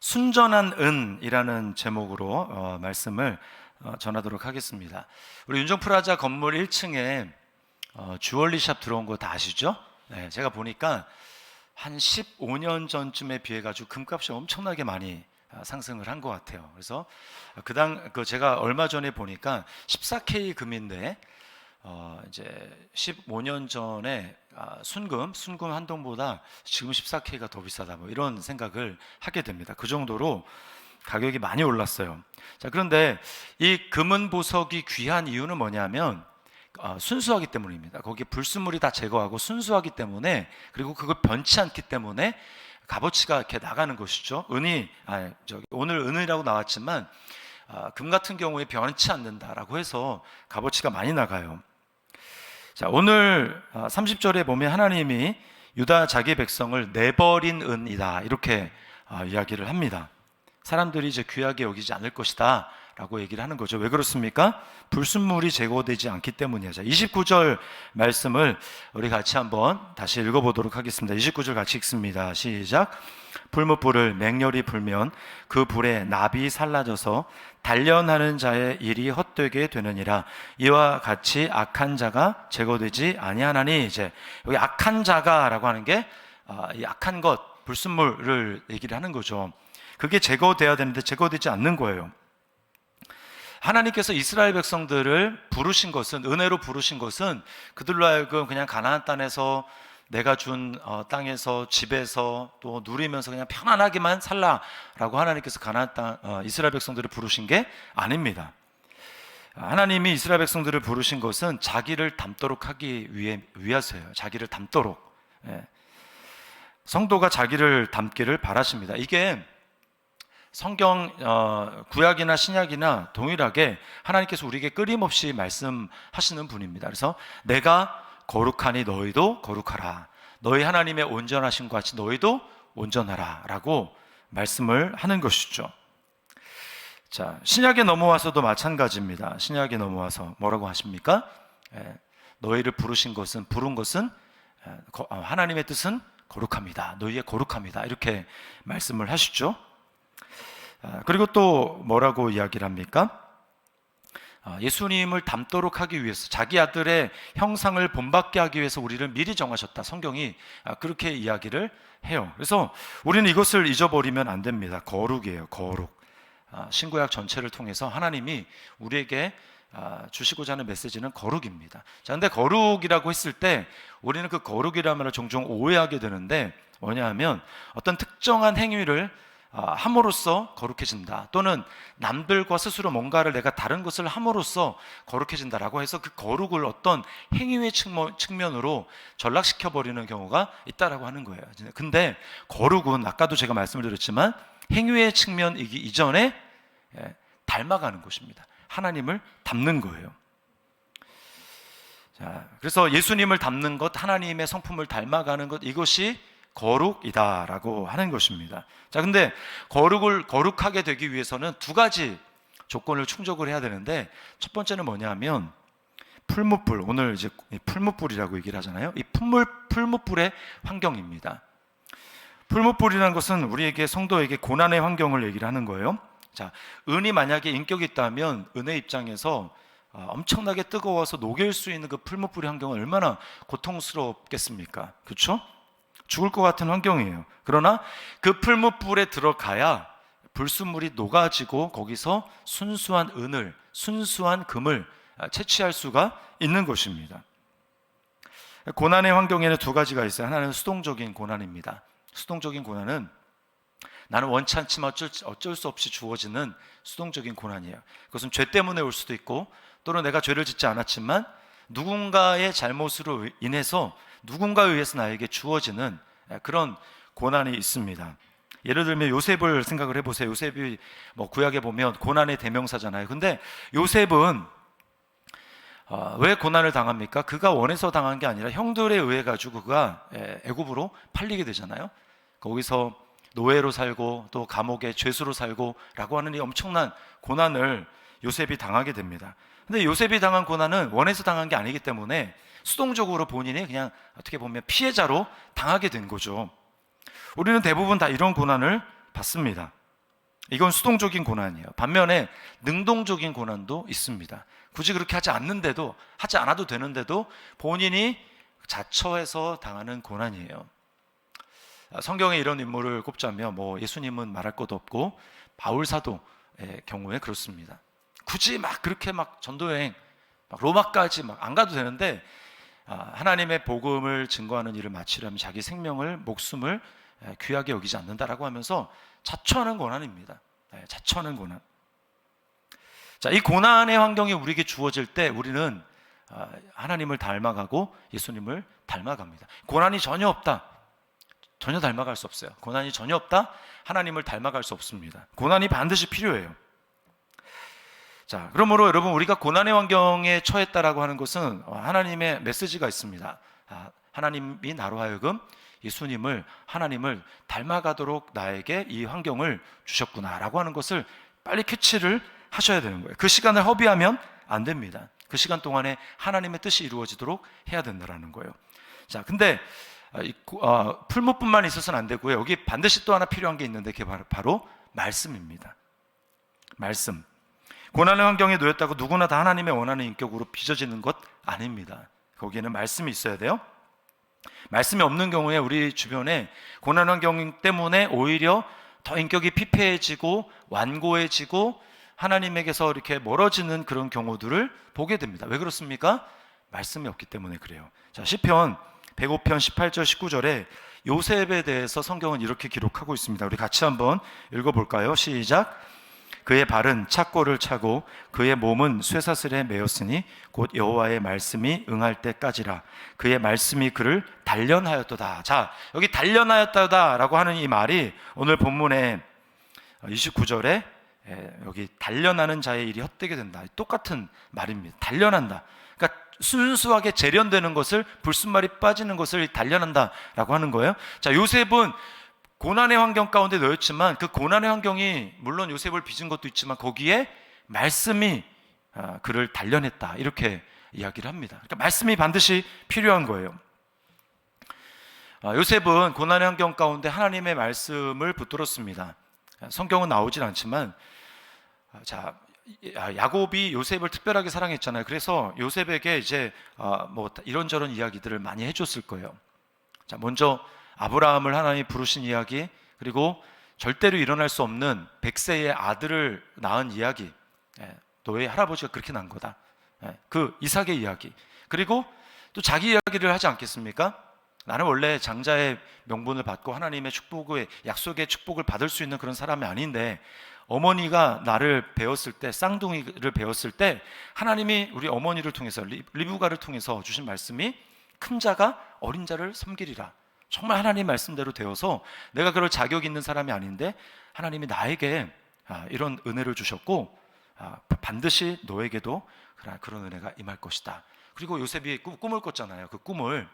순전한 은이라는 제목으로 말씀을 전하도록 하겠습니다. 우리 윤정프라자 건물 1층에 주얼리샵 들어온 거 다 아시죠? 네, 제가 보니까 한 15년 전쯤에 비해 가지고 금값이 엄청나게 많이 상승을 한 것 같아요. 그래서 제가 얼마 전에 보니까 14K 금인데 이제 15년 전에 순금 한 동보다 지금 14K가 더 비싸다, 뭐 이런 생각을 하게 됩니다. 그 정도로 가격이 많이 올랐어요. 자, 그런데 이 금은 보석이 귀한 이유는 뭐냐면 순수하기 때문입니다. 거기에 불순물이 다 제거하고 순수하기 때문에, 그리고 그걸 변치 않기 때문에 값어치가 이렇게 나가는 것이죠. 오늘 은이라고 나왔지만 금 같은 경우에 변치 않는다라고 해서 값어치가 많이 나가요. 자, 오늘 30절에 보면 하나님이 유다 자기 백성을 내버린 은이다, 이렇게 이야기를 합니다. 사람들이 이제 귀하게 여기지 않을 것이다 라고 얘기를 하는 거죠. 왜 그렇습니까? 불순물이 제거되지 않기 때문이에요. 자, 29절 말씀을 우리 같이 한번 다시 읽어보도록 하겠습니다. 29절 같이 읽습니다. 시작. 풀무불을 맹렬히 불면 그 불에 납이 살라져서 단련하는 자의 일이 헛되게 되느니라. 이와 같이 악한 자가 제거되지 아니하나니. 이제 여기 악한 자가라고 하는 게 이 악한 것, 불순물을 얘기를 하는 거죠. 그게 제거돼야 되는데 제거되지 않는 거예요. 하나님께서 이스라엘 백성들을 부르신 것은, 은혜로 부르신 것은 그들로 하여금 그냥 가나안 땅에서 내가 준 땅에서, 집에서 또 누리면서 그냥 편안하게만 살라라고 하나님께서 가나안 땅 이스라엘 백성들을 부르신 게 아닙니다. 하나님이 이스라엘 백성들을 부르신 것은 자기를 닮도록 하기 위해서예요. 자기를 닮도록. 성도가 자기를 닮기를 바라십니다. 이게 성경 구약이나 신약이나 동일하게 하나님께서 우리에게 끊임없이 말씀하시는 분입니다. 그래서 내가 거룩하니 너희도 거룩하라, 너희 하나님의 온전하심과 같이 너희도 온전하라 라고 말씀을 하는 것이죠. 자, 신약에 넘어와서도 마찬가지입니다. 신약에 넘어와서 뭐라고 하십니까? 너희를 부른 것은 하나님의 뜻은 거룩합니다, 너희의 거룩합니다, 이렇게 말씀을 하시죠. 그리고 또 뭐라고 이야기를 합니까? 예수님을 닮도록 하기 위해서, 자기 아들의 형상을 본받게 하기 위해서 우리를 미리 정하셨다, 성경이 그렇게 이야기를 해요. 그래서 우리는 이것을 잊어버리면 안 됩니다. 거룩이에요, 거룩. 신구약 전체를 통해서 하나님이 우리에게 주시고자 하는 메시지는 거룩입니다. 자, 근데 거룩이라고 했을 때 우리는 그 거룩이라는 말을 종종 오해하게 되는데, 뭐냐 하면 어떤 특정한 행위를 함으로써 거룩해진다, 또는 남들과 스스로 뭔가를 내가 다른 것을 함으로써 거룩해진다라고 해서 그 거룩을 어떤 행위의 측면으로 전락시켜버리는 경우가 있다라고 하는 거예요. 근데 거룩은 아까도 제가 말씀을 드렸지만 행위의 측면이기 이전에 닮아가는 것입니다. 하나님을 닮는 거예요. 자, 그래서 예수님을 닮는 것, 하나님의 성품을 닮아가는 것, 이것이 거룩이다라고 하는 것입니다. 자, 근데 거룩하게 되기 위해서는 두 가지 조건을 충족을 해야 되는데, 첫 번째는 뭐냐면 풀무불, 오늘 이제 풀무불이라고 얘기를 하잖아요. 이 풀무불의 환경입니다. 풀무불이라는 것은 우리에게, 성도에게 고난의 환경을 얘기를 하는 거예요. 자, 은이 만약에 인격이 있다면 은의 입장에서 엄청나게 뜨거워서 녹일 수 있는 그 풀무불의 환경은 얼마나 고통스럽겠습니까? 그렇죠? 죽을 것 같은 환경이에요. 그러나 그 풀무불에 들어가야 불순물이 녹아지고 거기서 순수한 은을, 순수한 금을 채취할 수가 있는 것입니다. 고난의 환경에는 두 가지가 있어요. 하나는 수동적인 고난입니다. 수동적인 고난은 나는 원치 않지만 어쩔 수 없이 주어지는 수동적인 고난이에요. 그것은 죄 때문에 올 수도 있고, 또는 내가 죄를 짓지 않았지만 누군가의 잘못으로 인해서 누군가에 의해서 나에게 주어지는 그런 고난이 있습니다. 예를 들면 요셉을 생각을 해보세요. 요셉이 구약에 보면 고난의 대명사잖아요. 근데 요셉은 왜 고난을 당합니까? 그가 원해서 당한 게 아니라 형들에 의해 가지고 그가 애굽으로 팔리게 되잖아요. 거기서 노예로 살고 또 감옥에 죄수로 살고 라고 하는 이 엄청난 고난을 요셉이 당하게 됩니다. 근데 요셉이 당한 고난은 원해서 당한 게 아니기 때문에 수동적으로 본인이 그냥 어떻게 보면 피해자로 당하게 된 거죠. 우리는 대부분 다 이런 고난을 받습니다. 이건 수동적인 고난이에요. 반면에 능동적인 고난도 있습니다. 굳이 그렇게 하지 않는데도, 하지 않아도 되는데도 본인이 자처해서 당하는 고난이에요. 성경에 이런 인물을 꼽자면 예수님은 말할 것도 없고 바울 사도의 경우에 그렇습니다. 굳이 그렇게 전도여행 로마까지 안 가도 되는데 하나님의 복음을 증거하는 일을 마치려면 자기 생명을, 목숨을 귀하게 여기지 않는다라고 하면서 자처하는 고난입니다. 자처하는 고난. 자, 이 고난의 환경이 우리에게 주어질 때 우리는 하나님을 닮아가고 예수님을 닮아갑니다. 고난이 전혀 없다, 전혀 닮아갈 수 없어요. 고난이 전혀 없다, 하나님을 닮아갈 수 없습니다. 고난이 반드시 필요해요. 자, 그러므로 여러분, 우리가 고난의 환경에 처했다라고 하는 것은 하나님의 메시지가 있습니다. 하나님이 나로 하여금 예수님을, 하나님을 닮아가도록 나에게 이 환경을 주셨구나라고 하는 것을 빨리 캐치를 하셔야 되는 거예요. 그 시간을 허비하면 안 됩니다. 그 시간 동안에 하나님의 뜻이 이루어지도록 해야 된다는 거예요. 자, 근데 풀무뿐만 있어서는 안 되고요. 여기 반드시 또 하나 필요한 게 있는데 그게 바로 말씀입니다. 말씀. 고난의 환경에 놓였다고 누구나 다 하나님의 원하는 인격으로 빚어지는 것 아닙니다. 거기에는 말씀이 있어야 돼요. 말씀이 없는 경우에 우리 주변에 고난 환경 때문에 오히려 더 인격이 피폐해지고 완고해지고 하나님에게서 이렇게 멀어지는 그런 경우들을 보게 됩니다. 왜 그렇습니까? 말씀이 없기 때문에 그래요. 자, 시편 105편 18절 19절에 요셉에 대해서 성경은 이렇게 기록하고 있습니다. 우리 같이 한번 읽어볼까요? 시작. 그의 발은 착고를 차고 그의 몸은 쇠사슬에 매였으니 곧 여호와의 말씀이 응할 때까지라. 그의 말씀이 그를 단련하였도다. 자, 여기 단련하였다라고 하는 이 말이 오늘 본문의 29절에 여기 단련하는 자의 일이 헛되게 된다, 똑같은 말입니다. 단련한다. 그러니까 순수하게 재련되는 것을, 불순말이 빠지는 것을 단련한다라고 하는 거예요. 자, 요셉은 고난의 환경 가운데 놓였지만 그 고난의 환경이 물론 요셉을 빚은 것도 있지만 거기에 말씀이 그를 단련했다, 이렇게 이야기를 합니다. 그러니까 말씀이 반드시 필요한 거예요. 요셉은 고난의 환경 가운데 하나님의 말씀을 붙들었습니다. 성경은 나오진 않지만 야곱이 요셉을 특별하게 사랑했잖아요. 그래서 요셉에게 이제 이런저런 이야기들을 많이 해줬을 거예요. 자, 먼저 아브라함을 하나님이 부르신 이야기, 그리고 절대로 일어날 수 없는 100세의 아들을 낳은 이야기, 너의 할아버지가 그렇게 낳은 거다, 그 이삭의 이야기, 그리고 또 자기 이야기를 하지 않겠습니까? 나는 원래 장자의 명분을 받고 하나님의 축복의 약속의 축복을 받을 수 있는 그런 사람이 아닌데 어머니가 나를 배웠을 때, 쌍둥이를 배웠을 때 하나님이 우리 어머니를 통해서, 리브가를 통해서 주신 말씀이 큰 자가 어린 자를 섬기리라. 정말 하나님 말씀대로 되어서 내가 그럴 자격 있는 사람이 아닌데 하나님이 나에게 이런 은혜를 주셨고 반드시 너에게도 그런 은혜가 임할 것이다. 그리고 요셉이 꿈을 꿨잖아요. 그 꿈을.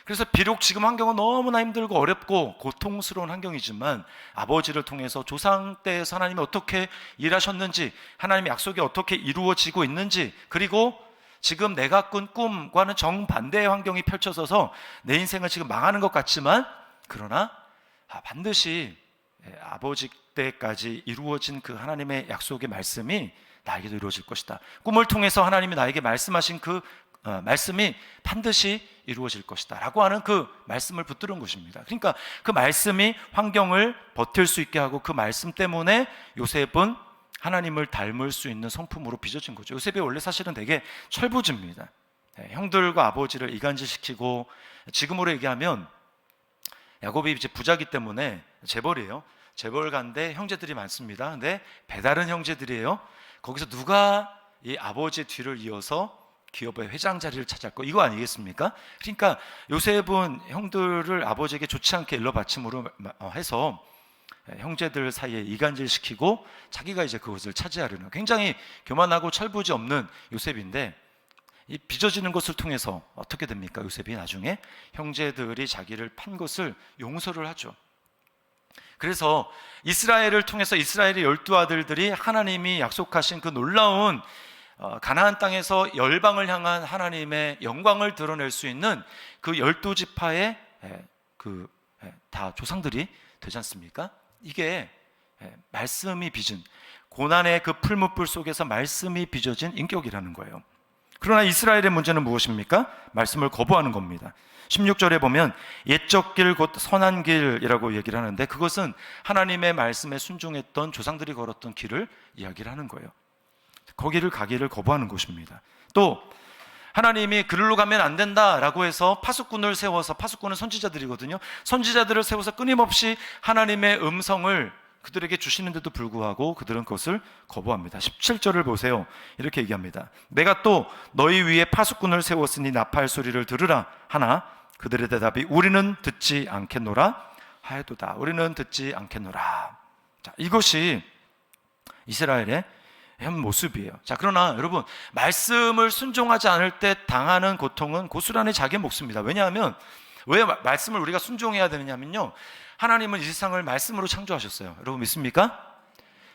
그래서 비록 지금 환경은 너무나 힘들고 어렵고 고통스러운 환경이지만 아버지를 통해서 조상 때에서 하나님이 어떻게 일하셨는지, 하나님의 약속이 어떻게 이루어지고 있는지, 그리고 지금 내가 꾼 꿈과는 정반대의 환경이 펼쳐져서 내 인생은 지금 망하는 것 같지만 그러나 반드시 아버지 때까지 이루어진 그 하나님의 약속의 말씀이 나에게도 이루어질 것이다. 꿈을 통해서 하나님이 나에게 말씀하신 그 말씀이 반드시 이루어질 것이다 라고 하는 그 말씀을 붙들은 것입니다. 그러니까 그 말씀이 환경을 버틸 수 있게 하고 그 말씀 때문에 요셉은 하나님을 닮을 수 있는 성품으로 빚어진 거죠. 요셉이 원래 사실은 되게 철부지입니다. 형들과 아버지를 이간질시키고, 지금으로 얘기하면 야곱이 이제 부자기 때문에 재벌이에요. 재벌가인데 형제들이 많습니다. 근데 배다른 형제들이에요. 거기서 누가 이 아버지의 뒤를 이어서 기업의 회장 자리를 차지할 이거 아니겠습니까? 그러니까 요셉은 형들을 아버지에게 좋지 않게 일러바침으로 해서 형제들 사이에 이간질시키고 자기가 이제 그것을 차지하려는, 굉장히 교만하고 철부지 없는 요셉인데, 이 빚어지는 것을 통해서 어떻게 됩니까? 요셉이 나중에 형제들이 자기를 판 것을 용서를 하죠. 그래서 이스라엘을 통해서 이스라엘의 12아들들이 하나님이 약속하신 그 놀라운 가나안 땅에서 열방을 향한 하나님의 영광을 드러낼 수 있는 그 12지파의 다 조상들이 되지 않습니까? 이게 말씀이 빚은, 고난의 그 풀무불 속에서 말씀이 빚어진 인격이라는 거예요. 그러나 이스라엘의 문제는 무엇입니까? 말씀을 거부하는 겁니다. 16절에 보면 옛적 길 곧 선한 길이라고 얘기를 하는데, 그것은 하나님의 말씀에 순종했던 조상들이 걸었던 길을 이야기를 하는 거예요. 거기를 가기를 거부하는 것입니다. 또 하나님이 그리로 가면 안 된다라고 해서 파수꾼을 세워서, 파수꾼은 선지자들이거든요. 선지자들을 세워서 끊임없이 하나님의 음성을 그들에게 주시는데도 불구하고 그들은 그것을 거부합니다. 17절을 보세요. 이렇게 얘기합니다. 내가 또 너희 위에 파수꾼을 세웠으니 나팔 소리를 들으라 하나 그들의 대답이 우리는 듣지 않겠노라 하여도다. 우리는 듣지 않겠노라. 자, 이것이 이스라엘의 현 모습이에요. 자, 그러나 여러분, 말씀을 순종하지 않을 때 당하는 고통은 고스란히 자기 몫입니다. 왜냐하면 왜 말씀을 우리가 순종해야 되느냐면요, 하나님은 이 세상을 말씀으로 창조하셨어요. 여러분 믿습니까?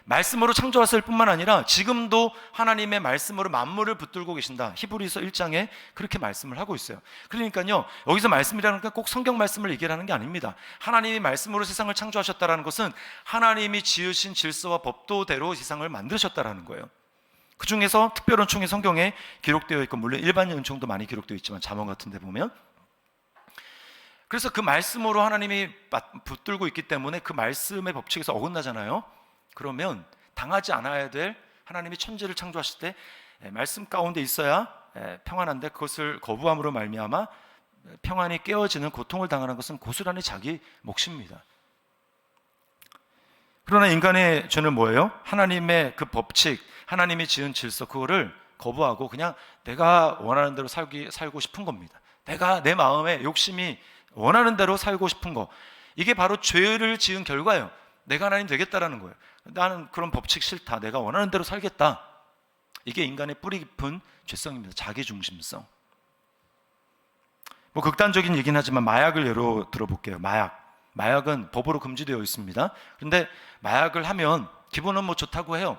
말씀으로 창조하실 뿐만 아니라 지금도 하나님의 말씀으로 만물을 붙들고 계신다. 히브리서 1장에 그렇게 말씀을 하고 있어요. 그러니까요, 여기서 말씀이라는 건 꼭 성경 말씀을 얘기하는 게 아닙니다. 하나님이 말씀으로 세상을 창조하셨다는 것은 하나님이 지으신 질서와 법도대로 세상을 만드셨다는 거예요. 그 중에서 특별 은총이 성경에 기록되어 있고, 물론 일반 은총도 많이 기록되어 있지만 잠언 같은 데 보면, 그래서 그 말씀으로 하나님이 붙들고 있기 때문에 그 말씀의 법칙에서 어긋나잖아요. 그러면 당하지 않아야 될, 하나님이 천지를 창조하실 때 말씀 가운데 있어야 평안한데 그것을 거부함으로 말미암아 평안이 깨어지는 고통을 당하는 것은 고스란히 자기 몫입니다. 그러나 인간의 죄는 뭐예요? 하나님의 그 법칙, 하나님이 지은 질서, 그거를 거부하고 그냥 내가 원하는 대로 살고 싶은 겁니다. 내가 내 마음에 욕심이 원하는 대로 살고 싶은 거, 이게 바로 죄를 지은 결과예요. 내가 하나님 되겠다라는 거예요. 나는 그런 법칙 싫다, 내가 원하는 대로 살겠다. 이게 인간의 뿌리 깊은 죄성입니다. 자기중심성. 뭐 극단적인 얘기는 하지만 마약을 예로 들어볼게요. 마약은 법으로 금지되어 있습니다. 그런데 마약을 하면 기분은 뭐 좋다고 해요.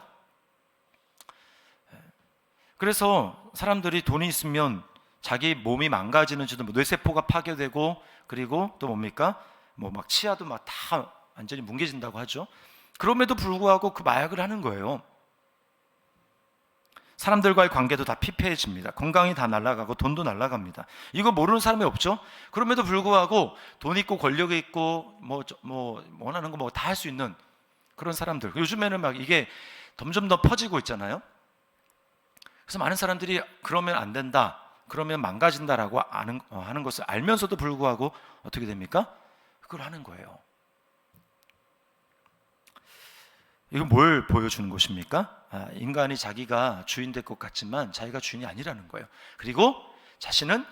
그래서 사람들이 돈이 있으면 자기 몸이 망가지는지도, 뇌세포가 파괴되고, 그리고 또 뭡니까? 뭐 막 치아도 막 다 완전히 뭉개진다고 하죠. 그럼에도 불구하고 그 마약을 하는 거예요. 사람들과의 관계도 다 피폐해집니다. 건강이 다 날아가고 돈도 날아갑니다. 이거 모르는 사람이 없죠. 그럼에도 불구하고 돈 있고 권력 있고 뭐 원하는 거 뭐 다 할 수 있는 그런 사람들. 요즘에는 막 이게 점점 더 퍼지고 있잖아요. 그래서 많은 사람들이 그러면 안 된다, 그러면 망가진다라고 하는 것을 알면서도 불구하고 어떻게 됩니까? 그걸 하는 거예요. 이건 뭘 보여주는 것입니까? 인간이 자기가 주인 될 것 같지만 자기가 주인이 아니라는 거예요. 그리고 자신은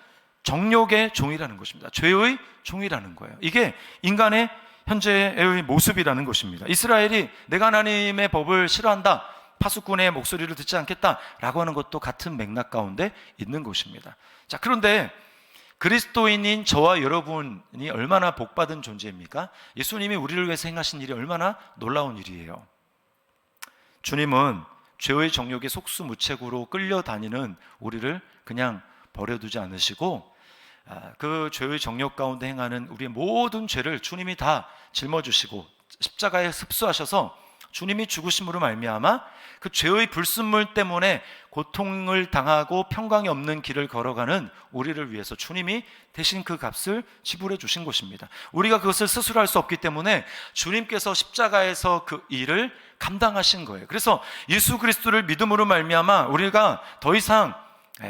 정욕의 종이라는 것입니다. 죄의 종이라는 거예요. 이게 인간의 현재의 모습이라는 것입니다. 이스라엘이 내가 하나님의 법을 싫어한다, 파수꾼의 목소리를 듣지 않겠다라고 하는 것도 같은 맥락 가운데 있는 것입니다. 자, 그런데 그리스도인인 저와 여러분이 얼마나 복받은 존재입니까? 예수님이 우리를 위해서 행하신 일이 얼마나 놀라운 일이에요. 주님은 죄의 정욕에 속수무책으로 끌려다니는 우리를 그냥 버려두지 않으시고, 그 죄의 정욕 가운데 행하는 우리의 모든 죄를 주님이 다 짊어주시고 십자가에 흡수하셔서 주님이 죽으심으로 말미암아 그 죄의 불순물 때문에 고통을 당하고 평강이 없는 길을 걸어가는 우리를 위해서 주님이 대신 그 값을 지불해 주신 것입니다. 우리가 그것을 스스로 할 수 없기 때문에 주님께서 십자가에서 그 일을 감당하신 거예요. 그래서 예수 그리스도를 믿음으로 말미암아 우리가 더 이상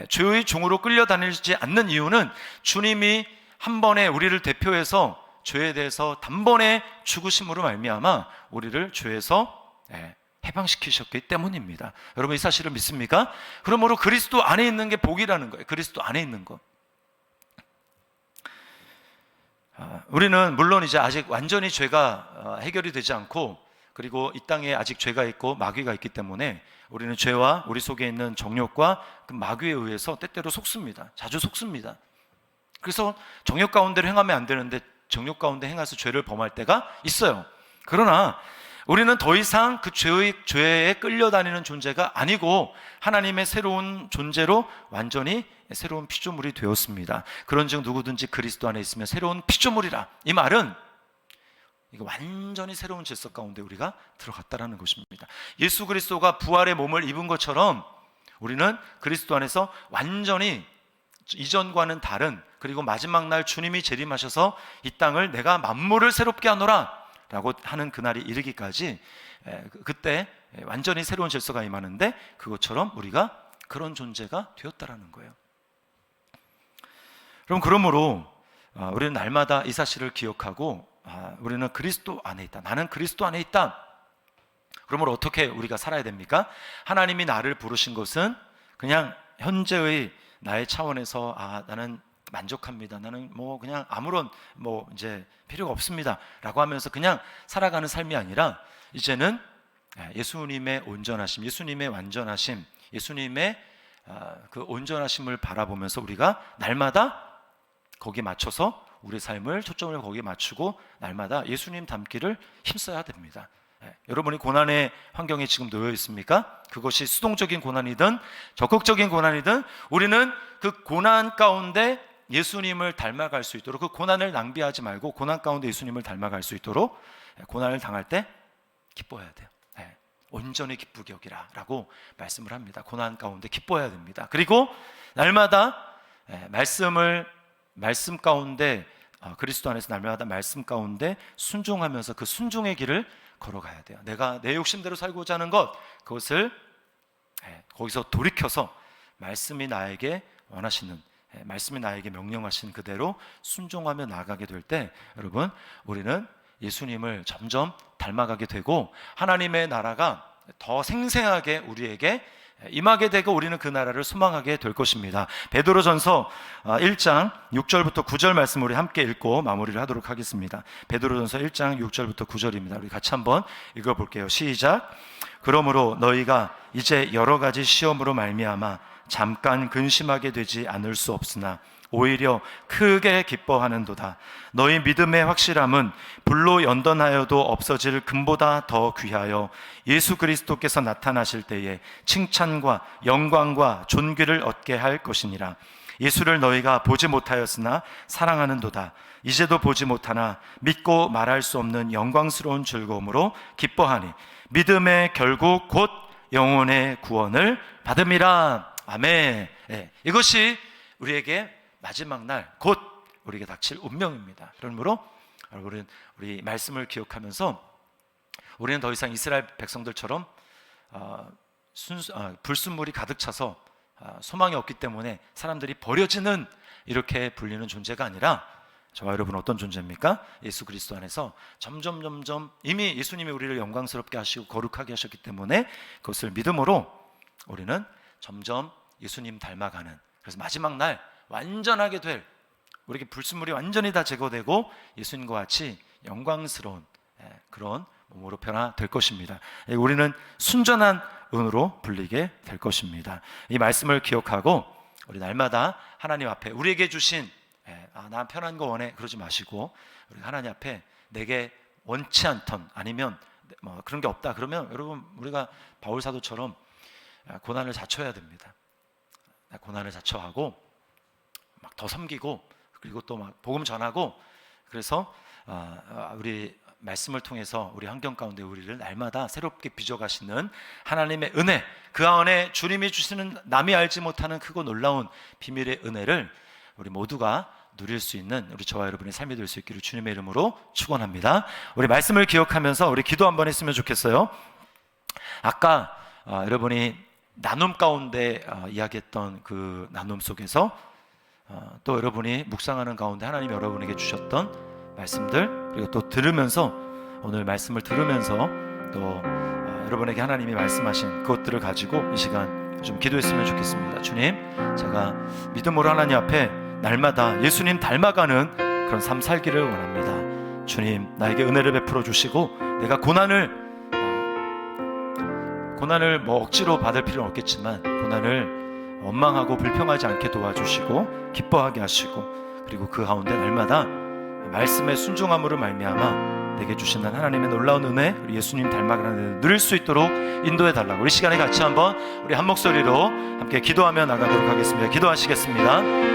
죄의 종으로 끌려다니지 않는 이유는 주님이 한 번에 우리를 대표해서 죄에 대해서 단번에 죽으심으로 말미암아 우리를 죄에서 해방시키셨기 때문입니다. 여러분 이 사실을 믿습니까? 그러므로 그리스도 안에 있는 게 복이라는 거예요. 그리스도 안에 있는 것. 우리는 물론 이제 아직 완전히 죄가 해결이 되지 않고, 그리고 이 땅에 아직 죄가 있고 마귀가 있기 때문에 우리는 죄와 우리 속에 있는 정욕과 그 마귀에 의해서 때때로 속습니다. 자주 속습니다. 그래서 정욕 가운데로 행하면 안 되는데 정욕 가운데 행해서 죄를 범할 때가 있어요. 그러나 우리는 더 이상 그 죄에 끌려다니는 존재가 아니고 하나님의 새로운 존재로 완전히 새로운 피조물이 되었습니다. 그런즉 누구든지 그리스도 안에 있으면 새로운 피조물이라. 이 말은 이거 완전히 새로운 질서 가운데 우리가 들어갔다라는 것입니다. 예수 그리스도가 부활의 몸을 입은 것처럼 우리는 그리스도 안에서 완전히 이전과는 다른, 그리고 마지막 날 주님이 재림하셔서 이 땅을 내가 만물을 새롭게 하노라 라고 하는 그날이 이르기까지 그때 완전히 새로운 질서가 임하는데, 그것처럼 우리가 그런 존재가 되었다라는 거예요. 그러므로 우리는 날마다 이 사실을 기억하고 우리는 그리스도 안에 있다, 나는 그리스도 안에 있다. 그러므로 어떻게 우리가 살아야 됩니까? 하나님이 나를 부르신 것은 그냥 현재의 나의 차원에서 나는 만족합니다, 나는 그냥 아무런 이제 필요가 없습니다 라고 하면서 그냥 살아가는 삶이 아니라, 이제는 예수님의 온전하심, 예수님의 완전하심, 예수님의 그 온전하심을 바라보면서 우리가 날마다 거기에 맞춰서 우리 삶을 초점을 거기에 맞추고 날마다 예수님 닮기를 힘써야 됩니다. 여러분이 고난의 환경에 지금 놓여 있습니까? 그것이 수동적인 고난이든 적극적인 고난이든 우리는 그 고난 가운데 예수님을 닮아갈 수 있도록, 그 고난을 낭비하지 말고 고난 가운데 예수님을 닮아갈 수 있도록 고난을 당할 때 기뻐해야 돼요. 온전히 기쁘게 여기라 라고 말씀을 합니다. 고난 가운데 기뻐해야 됩니다. 그리고 날마다 말씀 가운데, 그리스도 안에서 날마다 말씀 가운데 순종하면서 그 순종의 길을 걸어가야 돼요. 내가 내 욕심대로 살고자 하는 것, 그것을 거기서 돌이켜서 말씀이 나에게 원하시는, 말씀이 나에게 명령하신 그대로 순종하며 나아가게 될 때, 여러분, 우리는 예수님을 점점 닮아가게 되고 하나님의 나라가 더 생생하게 우리에게 임하게 되고 우리는 그 나라를 소망하게 될 것입니다. 베드로전서 1장 6절부터 9절 말씀 우리 함께 읽고 마무리를 하도록 하겠습니다. 베드로전서 1장 6절부터 9절입니다. 우리 같이 한번 읽어볼게요. 시작. 그러므로 너희가 이제 여러 가지 시험으로 말미암아 잠깐 근심하게 되지 않을 수 없으나 오히려 크게 기뻐하는도다. 너희 믿음의 확실함은 불로 연던하여도 없어질 금보다 더 귀하여 예수 그리스도께서 나타나실 때에 칭찬과 영광과 존귀를 얻게 할 것이니라. 예수를 너희가 보지 못하였으나 사랑하는도다. 이제도 보지 못하나 믿고 말할 수 없는 영광스러운 즐거움으로 기뻐하니 믿음의 결국 곧 영혼의 구원을 받음이라. 아멘. 이것이 우리에게 마지막 날 곧 우리에게 닥칠 운명입니다. 그러므로 우리 말씀을 기억하면서 우리는 더 이상 이스라엘 백성들처럼 불순물이 가득 차서 소망이 없기 때문에 사람들이 버려지는, 이렇게 불리는 존재가 아니라, 저와 여러분 어떤 존재입니까? 예수 그리스도 안에서 점점 이미 예수님이 우리를 영광스럽게 하시고 거룩하게 하셨기 때문에 그것을 믿음으로 우리는 점점 예수님 닮아가는, 그래서 마지막 날 완전하게 될, 우리에게 불순물이 완전히 다 제거되고 예수님과 같이 영광스러운 그런 몸으로 변화될 것입니다. 우리는 순전한 은으로 불리게 될 것입니다. 이 말씀을 기억하고 우리 날마다 하나님 앞에 우리에게 주신 난 편한 거 원해 그러지 마시고, 우리 하나님 앞에 내게 원치 않던, 아니면 그런 게 없다 그러면 여러분, 우리가 바울 사도처럼 고난을 자초해야 됩니다. 고난을 자초하고 막 더 섬기고, 그리고 또 막 복음 전하고, 그래서 우리 말씀을 통해서 우리 환경 가운데 우리를 날마다 새롭게 빚어가시는 하나님의 은혜, 그 안에 주님이 주시는 남이 알지 못하는 크고 놀라운 비밀의 은혜를 우리 모두가 누릴 수 있는 우리 저와 여러분의 삶이 될 수 있기를 주님의 이름으로 축원합니다. 우리 말씀을 기억하면서 우리 기도 한번 했으면 좋겠어요. 아까 여러분이 나눔 가운데 이야기했던 그 나눔 속에서 또 여러분이 묵상하는 가운데 하나님이 여러분에게 주셨던 말씀들, 그리고 또 들으면서, 오늘 말씀을 들으면서 또 여러분에게 하나님이 말씀하신 그것들을 가지고 이 시간 좀 기도했으면 좋겠습니다. 주님, 제가 믿음으로 하나님 앞에 날마다 예수님 닮아가는 그런 삶 살기를 원합니다. 주님, 나에게 은혜를 베풀어 주시고 내가 고난을 억지로 받을 필요는 없겠지만 고난을 원망하고 불평하지 않게 도와주시고 기뻐하게 하시고, 그리고 그 가운데 날마다 말씀의 순종함으로 말미암아 내게 주시는 하나님의 놀라운 은혜, 우리 예수님 닮아가는 은혜를 누릴 수 있도록 인도해 달라고 우리 시간에 같이 한번 우리 한 목소리로 함께 기도하며 나가도록 하겠습니다. 기도하시겠습니다.